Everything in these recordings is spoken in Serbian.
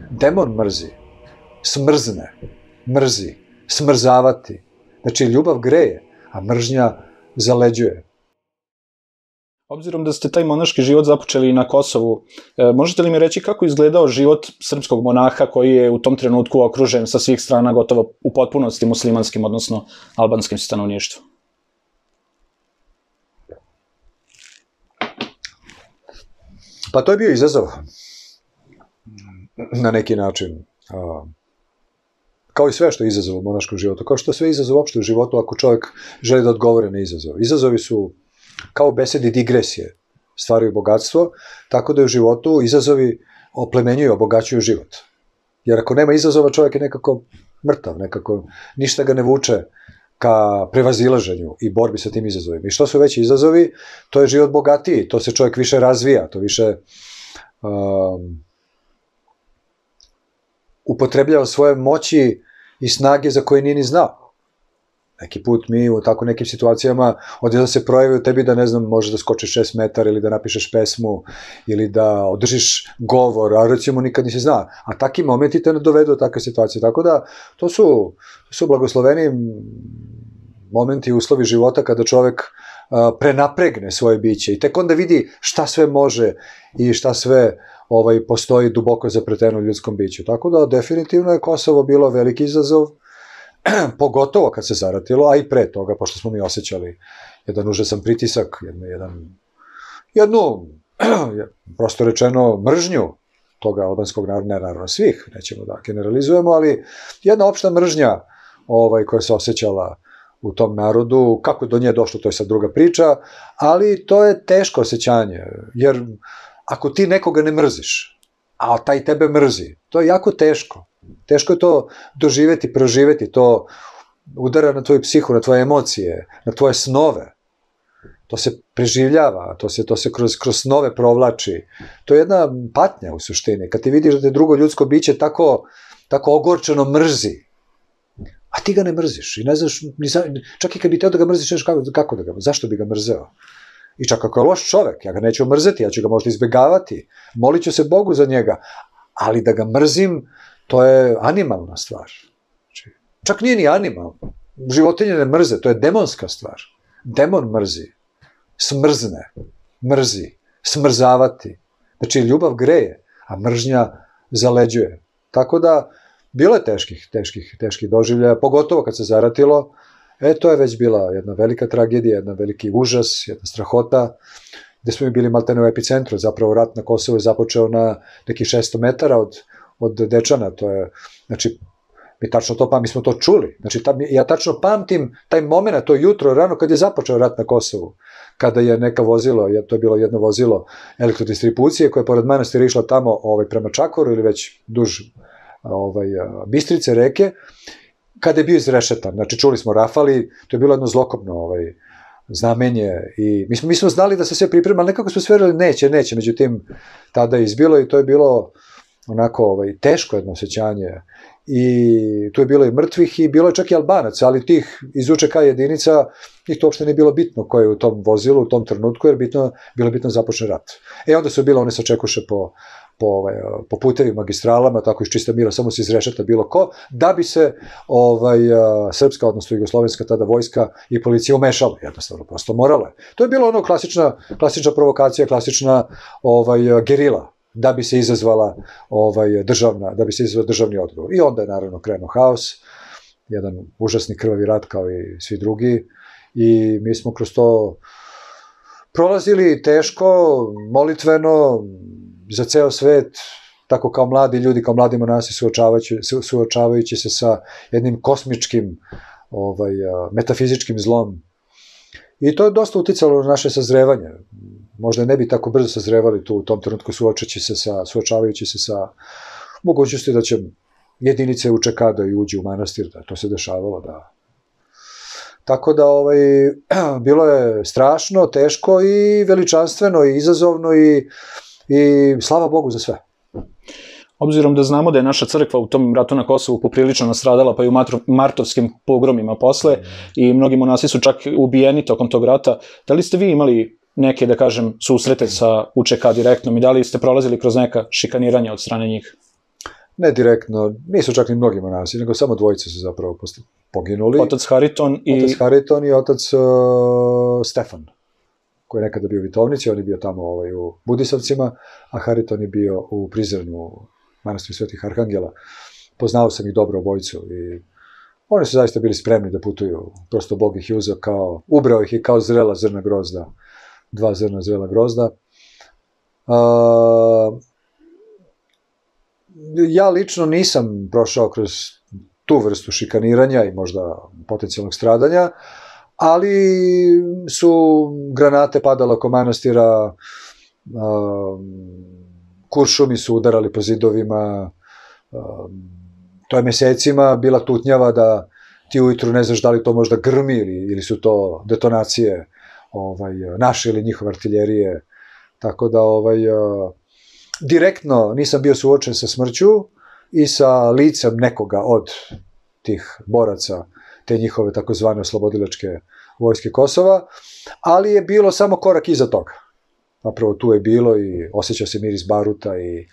Demon mrzi, smrzne, mrzi, smrzavati. Znači, ljubav greje, a mržnja zaleđuje. Obzirom da ste taj monaški život započeli na Kosovu, možete li mi reći kako je izgledao život srpskog monaha koji je u tom trenutku okružen sa svih strana gotovo u potpunosti muslimanskim, odnosno albanskim stanovništvom? Pa to je bio izazov, na neki način. Kao i sve što je izazov u monaškom životu, kao što je sve izazov uopšte u životu ako čovjek želi da odgovore na izazov. Izazovi su kao besedi digresije, stvaraju bogatstvo, tako da u životu izazovi oplemenjuju, obogaćuju život. Jer ako nema izazova, čovjek je nekako mrtav, nekako ništa ga ne vuče ka prevazilaženju i borbi sa tim izazovima. I što su veći izazovi, to je život bogatiji, to se čovjek više razvija, to više upotrebljava svoje moći i snage za koje nije ni znao. Neki put mi u tako nekim situacijama odjedno se projavi u tebi da, ne znam, možeš da skočiš 6 metara ili da napišeš pesmu ili da održiš govor, a recimo nikad nisi zna. A takvi momenti te ne dovedu u takve situacije. Tako da to su blagosloveni momenti, uslovi života kada čovek prenapregne svoje biće i tek onda vidi šta sve može i šta sve postoji duboko zapreteno u ljudskom biću. Tako da definitivno je Kosovo bilo veliki izazov, pogotovo kad se zaratilo, a i pre toga, pošto smo mi osjećali jedan užasan pritisak, jednu prosto rečeno, mržnju toga albanskog naroda, ne naravno svih, nećemo da generalizujemo, ali jedna opšta mržnja koja se osjećala u tom narodu, kako je do nje došlo, to je sad druga priča, ali to je teško osjećanje, jer ako ti nekoga ne mrziš, a taj tebe mrzi, to je jako teško. Teško je to doživeti, proživeti, to udara na tvoju psihu, na tvoje emocije, na tvoje snove. To se preživljava, to se kroz snove provlači. To je jedna patnja u suštini. Kad ti vidiš da te drugo ljudsko biće tako ogorčeno mrzi, a ti ga ne mrziš i ne znaš, čak i kad bi teo da ga mrziš, neš kako da ga, zašto bi ga mrzeo? I čak ako je loš čovek, ja ga neću mrzeti, ja ću ga možda izbegavati, molit ću se Bogu za njega, ali da ga mrzim, to je animalna stvar. Čak nije ni animalno. Životinje ne mrze, to je demonska stvar. Demon mrzi, smrzne, mrzi, smrzavati. Znači, ljubav greje, a mržnja zaleđuje. Tako da, bilo je teških doživljaja, pogotovo kad se zaratilo. To je već bila jedna velika tragedija, jedan veliki užas, jedna strahota, gde smo mi bili maltene u epicentru. Zapravo, rat na Kosovu je započeo na nekih 600 metara od Dečana, to je, znači, mi smo to čuli, znači, ja tačno pamtim taj moment, to jutro, rano, kad je započeo rat na Kosovu, kada je neka vozilo, to je bilo jedno vozilo elektrodistribucije, koje je pored manastira išla tamo prema Čakoru, ili već duž Bistrice reke, kada je bio izrešetan, znači, čuli smo rafali, to je bilo jedno zlokobno znamenje i mi smo znali da se sve priprema, ali nekako smo sve verili neće, međutim, tada je izbilo i to je bilo onako teško jedno osjećanje i tu je bilo i mrtvih i bilo je čak i Albanaca, ali tih iz UČK jedinica, njih to uopšte nije bilo bitno ko je u tom vozilu, u tom trenutku, jer bilo bitno započne rat. Onda su bilo, one se očekuše po putevim magistralama, tako iz čista mira, samo se izrešeta bilo ko, da bi se srpska, odnosno jugoslovenska tada vojska i policija umešala, jednostavno, prosto morala. To je bilo ono klasična provokacija, klasična gerila, da bi se izazvala državni odgovor. I onda je naravno krenuo haos, jedan užasni krvavi rat kao i svi drugi, i mi smo kroz to prolazili teško, molitveno, za ceo svet, tako kao mladi ljudi, kao mladi monasi, suočavajući se sa jednim kosmičkim, metafizičkim zlom. I to je dosta uticalo na naše sazrevanje. Možda ne bi tako brzo sazrevali tu u tom trenutku, suočavajući se sa mogućnosti da će jedinice UČK da i uđu u manastir, da to se dešavalo, da. Tako da, bilo je strašno, teško i veličanstveno i izazovno i slava Bogu za sve. Obzirom da znamo da je naša crkva u tom ratu na Kosovu poprilično nastradala, pa i u martovskim pogromima posle, i mnogi monasi su čak ubijeni tokom tog rata, da li ste vi imali neke, da kažem, susrete sa UČK direktnom i da li ste prolazili kroz neka šikaniranja od strane njih? ne direktno, nisu čak ni mnogi monasi, nego samo dvojice su zapravo poginuli. Otac Hariton i otac Stefan, koji je nekada bio u Vitovnici, on je bio tamo u Budisavcima, a Hariton je bio u Prizrenu, u manastiru Svetih Arhangela. Poznao sam ih dobro obojicu i oni su zaista bili spremni da putuju. Prosto Bog ih je uzeo ubrao ih je kao zrela zrna grozda. 2 zrna zrela grozda. Ja lično nisam prošao kroz tu vrstu šikaniranja i možda potencijalnog stradanja, ali su granate padale oko manastira, kuršumi su udarali po zidovima, to je mesecima bila tutnjava da ti ujutru ne znaš da li to možda grmi ili su to detonacije naše ili njihove artiljerije. Tako da direktno nisam bio suočen sa smrću i sa licem nekoga od tih boraca te njihove takozvane oslobodilačke vojske Kosova, ali je bilo samo korak iza toga. Napravo tu je bilo i osjećao se miris baruta i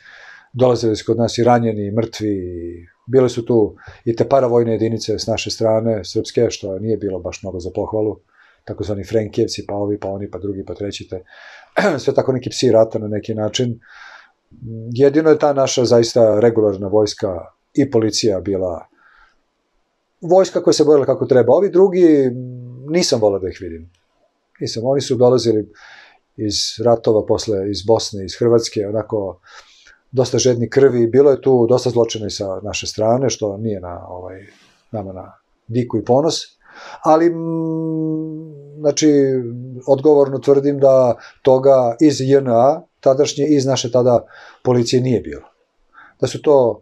dolazili su kod nas i ranjeni, i mrtvi, i bile su tu i te paravojne jedinice s naše strane, srpske, što nije bilo baš mnogo za pohvalu, takozvani Frenkijevci, pa ovi, pa oni, pa drugi, pa treći, sve tako neki psi rata na neki način. Jedino je ta naša zaista regularna vojska i policija bila vojska koja se borila kako treba. Ovi drugi nisam volao da ih vidim. Oni su dolazili iz ratova posle, iz Bosne, iz Hrvatske, onako dosta žedni krvi. Bilo je tu dosta zločina i sa naše strane, što nije nama na diku i ponos. Ali, znači, odgovorno tvrdim da toga iz JNA, tadašnje, iz naše tada policije nije bilo. Da su to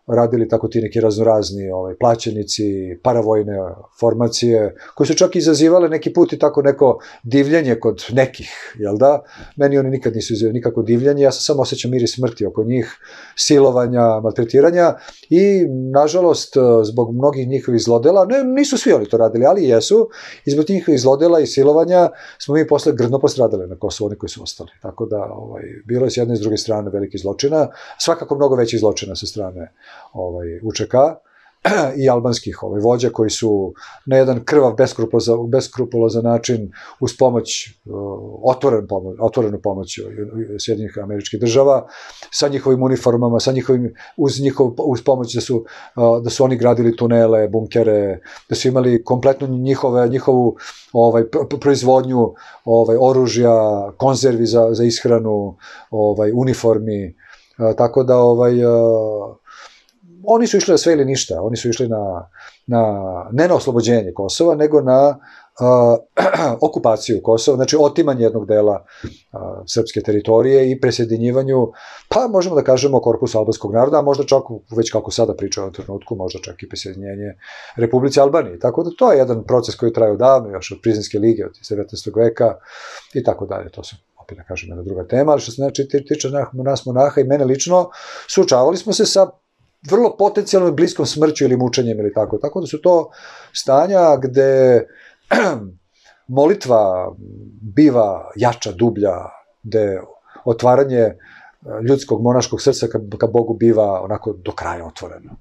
radili tako ti neki raznorazni plaćenici, paravojne formacije, koje su čak izazivale neki put i tako neko divljenje kod nekih, jel da? Meni oni nikad nisu izazivali nikako divljenje, ja sam samo osjećam miris smrti oko njih, silovanja, maltretiranja i, nažalost, zbog mnogih njihovih zlodela, nisu svi oni to radili, ali jesu, i zbog njihovih zlodela i silovanja smo mi posle grdno postradali na Kosovu, oni koji su ostali. Tako da, bilo je s jedne i s druge strane veliki zločina, svakako mnogo većih zločina sa strane UČK i albanskih vođa koji su na jedan krvav, beskrupulozan način uz pomoć, otvorenu pomoć Sjedinjenih Američkih Država, sa njihovim uniformama, uz pomoć da su oni gradili tunele, bunkere, da su imali kompletnu njihovu proizvodnju oružja, konzervi za ishranu, uniformi, tako da oni su išli na sve ili ništa, oni su išli ne na oslobođenje Kosova, nego na okupaciju Kosova, znači otimanje jednog dela srpske teritorije i presjedinjivanju, pa možemo da kažemo korpusu albanskog naroda, a možda čak, već kako sada pričaju u trenutku, možda čak i presjedinjenje Republici Albaniji. Tako da to je jedan proces koji traje odavno, još od Prizrenske lige, od 19. veka i tako dalje, to su opet da kažem jedna druga tema, ali što se tiče nas monaha i mene lično, suočavali smo se sa vrlo potencijalno bliskom smrću ili mučenjem ili tako. Tako da su to stanja gde molitva biva jača, dublja, gde otvaranje ljudskog monaškog srca ka Bogu biva onako do kraja otvoreno.